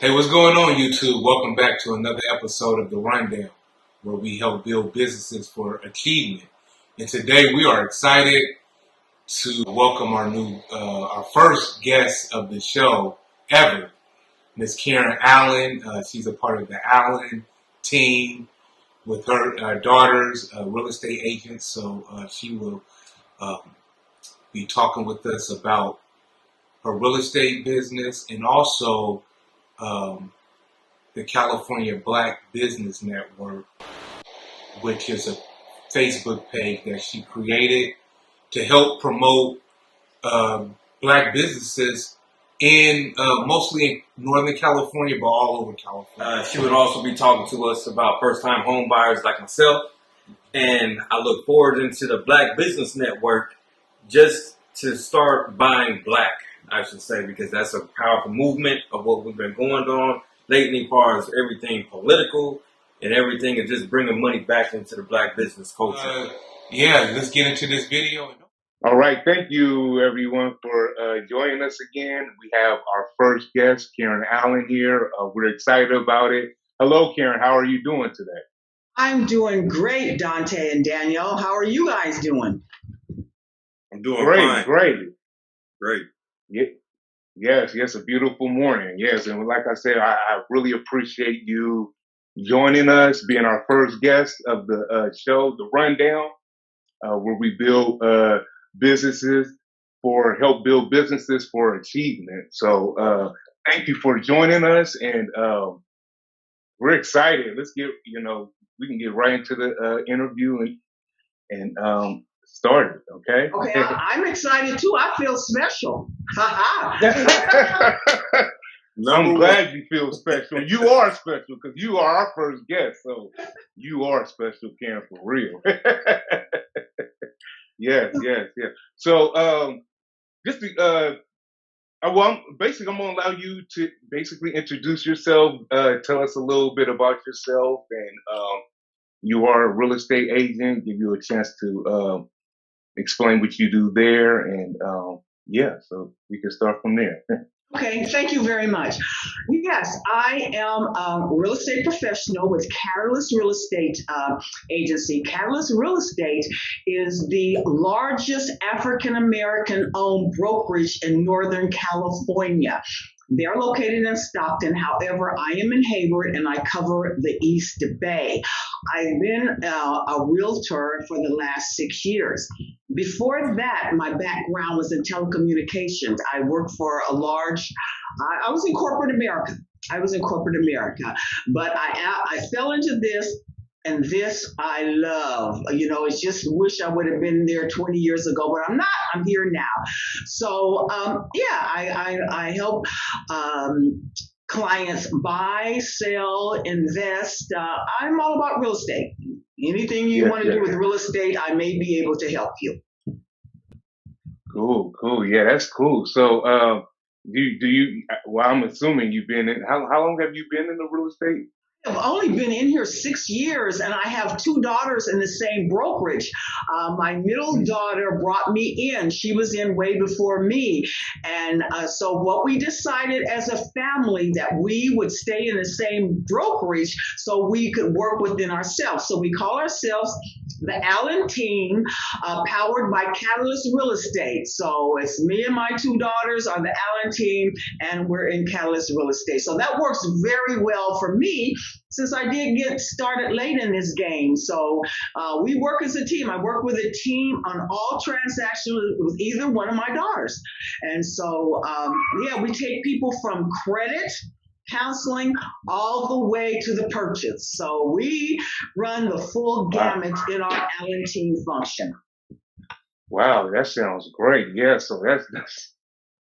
Hey, what's going on, YouTube? Welcome back to another episode of The Rundown, where we help build businesses for achievement. And today we are excited to welcome our first guest of the show ever, Miss Karen Allen. She's a part of the Allen team with her daughters, real estate agents. So she will be talking with us about her real estate business and also the California Black Business Network, which is a Facebook page that she created to help promote black businesses in mostly in Northern California, but all over California. She would also be talking to us about first-time home buyers like myself, and I look forward into the Black Business Network just to start buying black, I should say, because that's a powerful movement of what we've been going on lately as far as everything political and everything is just bringing money back into the black business culture. Let's get into this video. All right. Thank you, everyone, for joining us again. We have our first guest, Karen Allen, here. We're excited about it. Hello, Karen. How are you doing today? I'm doing great, Dante and Danielle. How are you guys doing? I'm doing fine. Great. Yes, a beautiful morning. Yes, and like I said, I really appreciate you joining us, being our first guest of the show, The Rundown, where we build help build businesses for achievement. So thank you for joining us, and we're excited. Let's we can get right into the interview and start it, okay? Okay, I'm excited too. I feel special. I'm glad you feel special. You are special because you are our first guest, so you are special, Karen, for real. Yes. So, I'm gonna allow you to basically introduce yourself. Tell us a little bit about yourself, and you are a real estate agent. Give you a chance to explain what you do there, and so we can start from there. Okay, thank you very much. Yes, I am a real estate professional with Catalyst Real Estate Agency. Catalyst Real Estate is the largest African-American owned brokerage in Northern California. They're located in Stockton. However, I am in Hayward and I cover the East Bay. I've been a realtor for the last 6 years. Before that, my background was in telecommunications. I worked for I was in corporate America. But I fell into this. And this I love. It's just wish I would have been there 20 years ago, but I'm not. I'm here now. So, I help clients buy, sell, invest. I'm all about real estate. Anything you want to do with real estate, I may be able to help you. Cool. Yeah, that's cool. So, I'm assuming you've been in, how long have you been in the real estate? I've only been in here 6 years, and I have 2 daughters in the same brokerage. My middle daughter brought me in. She was in way before me. And so what we decided as a family that we would stay in the same brokerage so we could work within ourselves. So we call ourselves the Allen team, powered by Catalyst Real Estate. So it's me and my 2 daughters are the Allen team, and we're in Catalyst Real Estate. So that works very well for me, since I did get started late in this game. So we work as a team. I work with a team on all transactions with either one of my daughters. And so, we take people from credit counseling all the way to the purchase. So we run the full gamut in our Allen team function. Wow, that sounds great. Yeah, so that's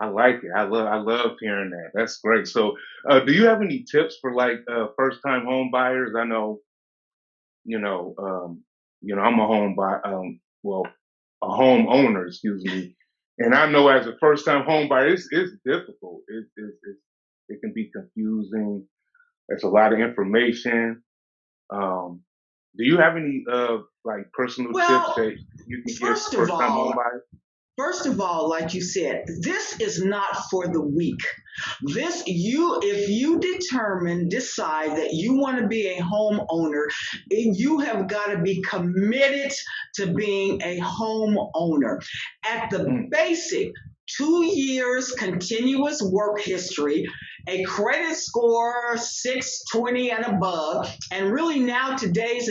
I like it. I love hearing that. That's great. So, do you have any tips for first-time home buyers? I know, I'm a a homeowner, excuse me, and I know as a first-time home buyer, it's difficult. It can be confusing. There's a lot of information. Do you have any personal tips that you can give first-time home buyers? First of all, like you said, this is not for the weak. If you decide that you want to be a homeowner, you have got to be committed to being a homeowner. At the basic, 2 years continuous work history, a credit score 620 and above, and really now in today's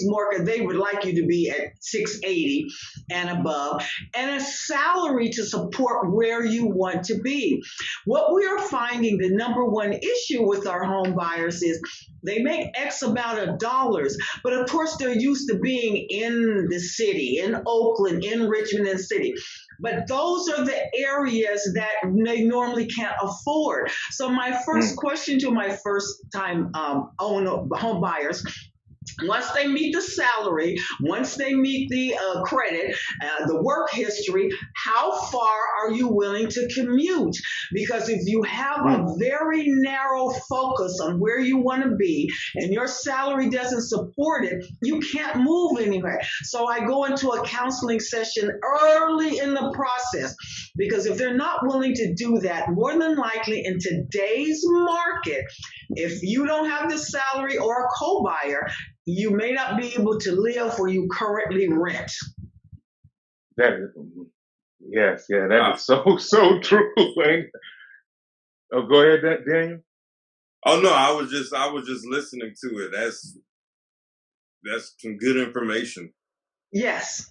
market, they would like you to be at 680 and above, and a salary to support where you want to be. What we are finding, the number one issue with our home buyers is they make X amount of dollars, but of course they're used to being in the city, in Oakland, in Richmond and city. But those are the areas that they normally can't afford. So my first question to my first time home buyers, once they meet the salary, once they meet the credit, the work history, how far are you willing to commute? Because if you have a very narrow focus on where you want to be and your salary doesn't support it, you can't move anywhere. So I go into a counseling session early in the process, because if they're not willing to do that, more than likely in today's market, if you don't have the salary or a co-buyer, you may not be able to live where you currently rent. That is, yes, yeah, that is so true. Oh, go ahead, Daniel. Oh no, I was just listening to it. That's some good information. Yes.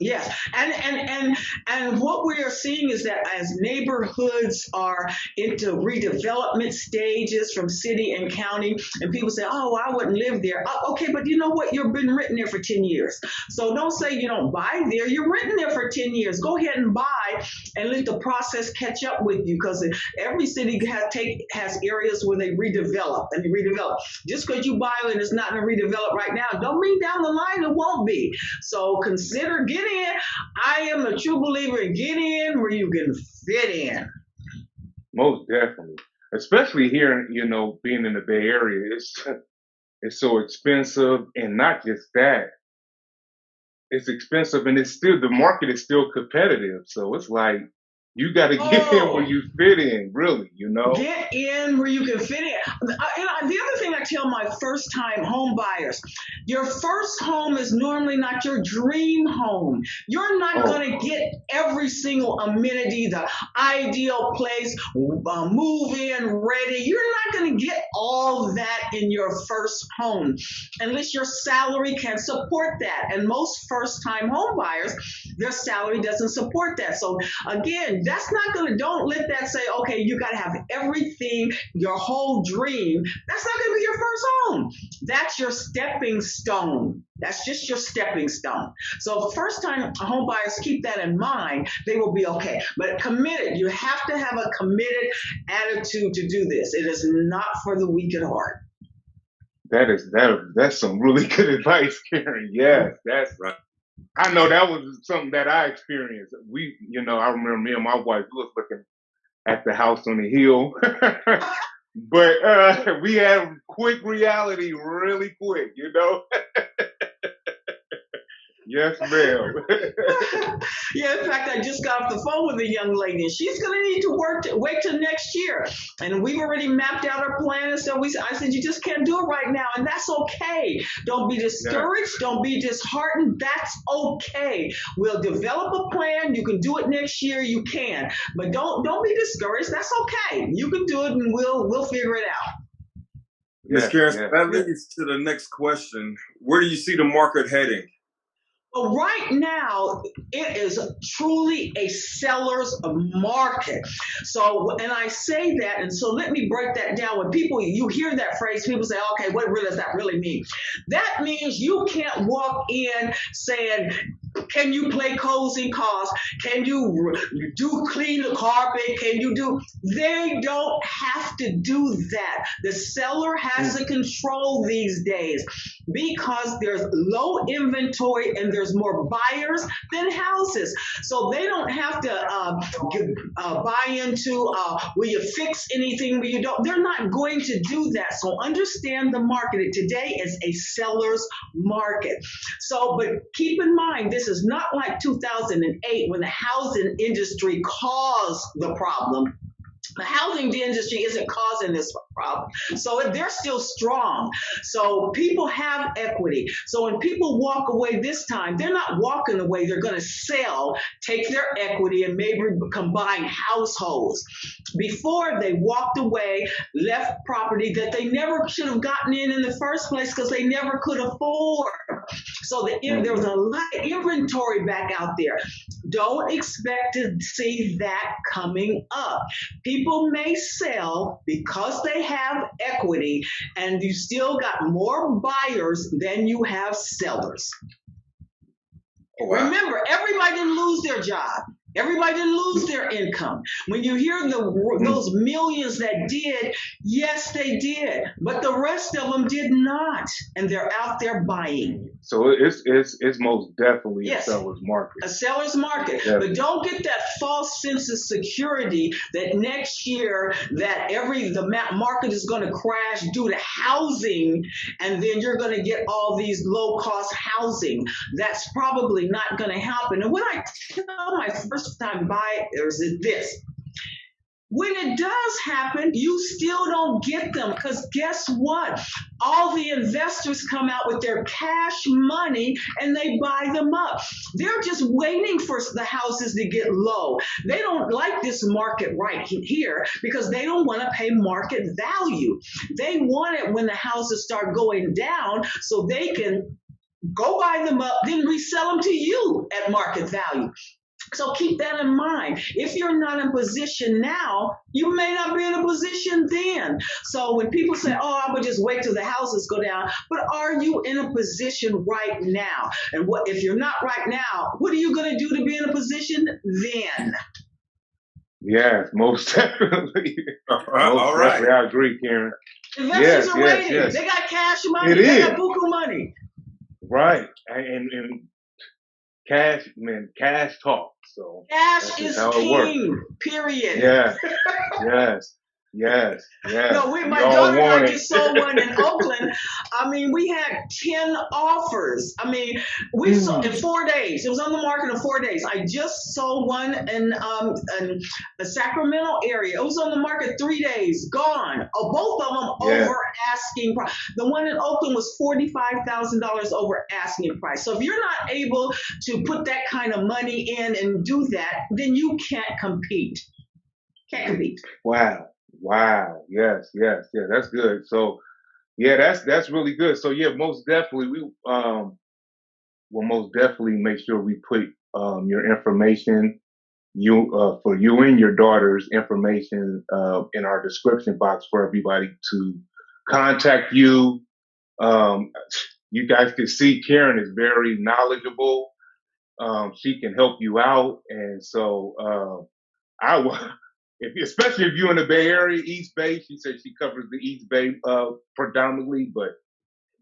And what we are seeing is that as neighborhoods are into redevelopment stages from city and county, and people say, oh, I wouldn't live there. Oh, okay, but you know what? You've been renting there for 10 years. So don't say you don't buy there. You're renting there for 10 years. Go ahead and buy and let the process catch up with you, because every city has areas where they redevelop. Just because you buy it and it's not going to redevelop right now, don't mean down the line it won't be. So consider get in. I am a true believer in get in where you can fit in. Most definitely, especially here, being in the Bay Area, it's so expensive, and not just that, it's expensive, and the market is still competitive. So it's like you got to get in where you fit in, really, Get in where you can fit in. The other thing I tell my first-time home buyers, your first home is normally not your dream home. You're not going to get every single amenity, the ideal place, move-in ready. You're not going to get all that in your first home unless your salary can support that. And most first-time home buyers, their salary doesn't support that. So again, don't let that say, okay, you got to have everything, your whole dream. That's not going to be your first home. That's your stepping stone. That's just your stepping stone. So first time home buyers keep that in mind, they will be okay. But committed, you have to have a committed attitude to do this. It is not for the weak at heart. That's some really good advice, Karen. Yes, that's right. I know that was something that I experienced. I remember me and my wife, we was looking at the house on the hill, but we had quick reality really quick, Yes, ma'am. Yeah, in fact, I just got off the phone with a young lady, and she's going to need to wait till next year. And we've already mapped out our plan. And so I said, you just can't do it right now. And that's okay. Don't be discouraged. Yeah. Don't be disheartened. That's okay. We'll develop a plan. You can do it next year. You can. But don't be discouraged. That's okay. You can do it, and we'll figure it out. Ms. Karen, that leads to the next question. Where do you see the market heading? Well, right now, it is truly a seller's market. So, and I say that, and so let me break that down. When you hear that phrase, people say, okay, what does that really mean? That means you can't walk in saying, can you play closing costs? Can you clean the carpet? They don't have to do that. The seller has to control these days. because there's low inventory and there's more buyers than houses. So they don't have to buy into, will you fix anything, will you don't? They're not going to do that. So understand the market. Today is a seller's market. So, but keep in mind, this is not like 2008 when the housing industry caused the problem. The housing industry isn't causing this problem. So they're still strong. So people have equity. So when people walk away this time, they're not walking away. They're going to sell, take their equity, and maybe combine households. Before, they walked away, left property that they never should have gotten in the first place because they never could afford. So there was a lot of inventory back out there. Don't expect to see that coming up. People may sell because they have equity, and you still got more buyers than you have sellers. Wow. Remember, everybody didn't lose their job. Everybody didn't lose their income. When you hear those millions that did, yes, they did, but the rest of them did not, and they're out there buying. So it's most definitely a seller's market. A seller's market, but don't get that false sense of security that next year that the market is going to crash due to housing, and then you're going to get all these low-cost housing. That's probably not going to happen. And what I tell my first-time buyers is this: when it does happen, you still don't get them, because guess what? All the investors come out with their cash money and they buy them up. They're just waiting for the houses to get low. They don't like this market right here because they don't want to pay market value. They want it when the houses start going down so they can go buy them up, then resell them to you at market value. So keep that in mind. If you're not in position now, you may not be in a position then. So when people say, oh, I would just wait till the houses go down, but are you in a position right now? And what if you're not right now, what are you going to do to be in a position then? Yes, most definitely. All right. I agree, Karen. Investors are waiting. Yes. They got cash money. They got buku money. Right. And cash, man, cash talk. So cash is king, period. Yes. No, my daughter and I just sold one in Oakland. I mean, we had 10 offers. I mean, we sold in 4 days. It was on the market in 4 days. I just sold one in the Sacramento area. It was on the market 3 days. Gone. Oh, both of them over asking price. The one in Oakland was $45,000 over asking price. So if you're not able to put that kind of money in and do that, then you can't compete. Can't compete. Wow. Yes. That's good. So, that's really good. So, most definitely we will most definitely make sure we put your information, for you and your daughter's information in our description box for everybody to contact you. You guys can see Karen is very knowledgeable. She can help you out, and so especially if you're in the Bay Area, East Bay. She said she covers the East Bay predominantly, but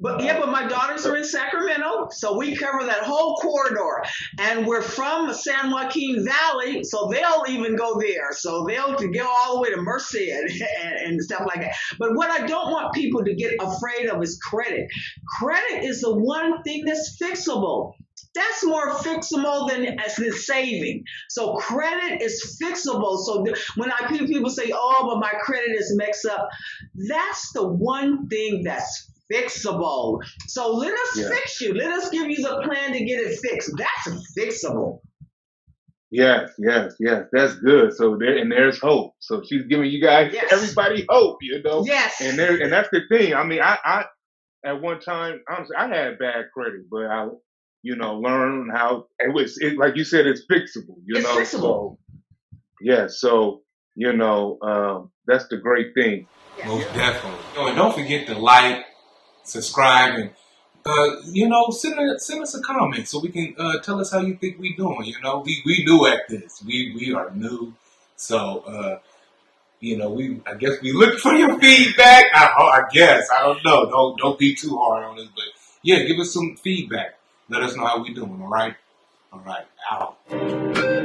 my daughters are in Sacramento, so we cover that whole corridor. And we're from San Joaquin Valley, so they'll even go there. So they'll go all the way to Merced and stuff like that. But what I don't want people to get afraid of is credit. Credit is the one thing that's fixable. That's more fixable than saving. So credit is fixable. So when people say, oh, but my credit is mixed up, that's the one thing that's fixable. So let us fix you. Let us give you the plan to get it fixed. That's fixable. Yes. That's good. So there's hope. So she's giving you guys, everybody hope, Yes. And that's the thing. I mean, I at one time, honestly, I had bad credit, but I learn how like you said, it's fixable, it's fixable. So, that's the great thing. Most definitely. And don't forget to like, subscribe, and, send us a comment so we can tell us how you think we doing. We new at this. We are new. So, I guess we look for your feedback. I guess. I don't know. Don't be too hard on us, but yeah, give us some feedback. Let us know how we doing. All right, out.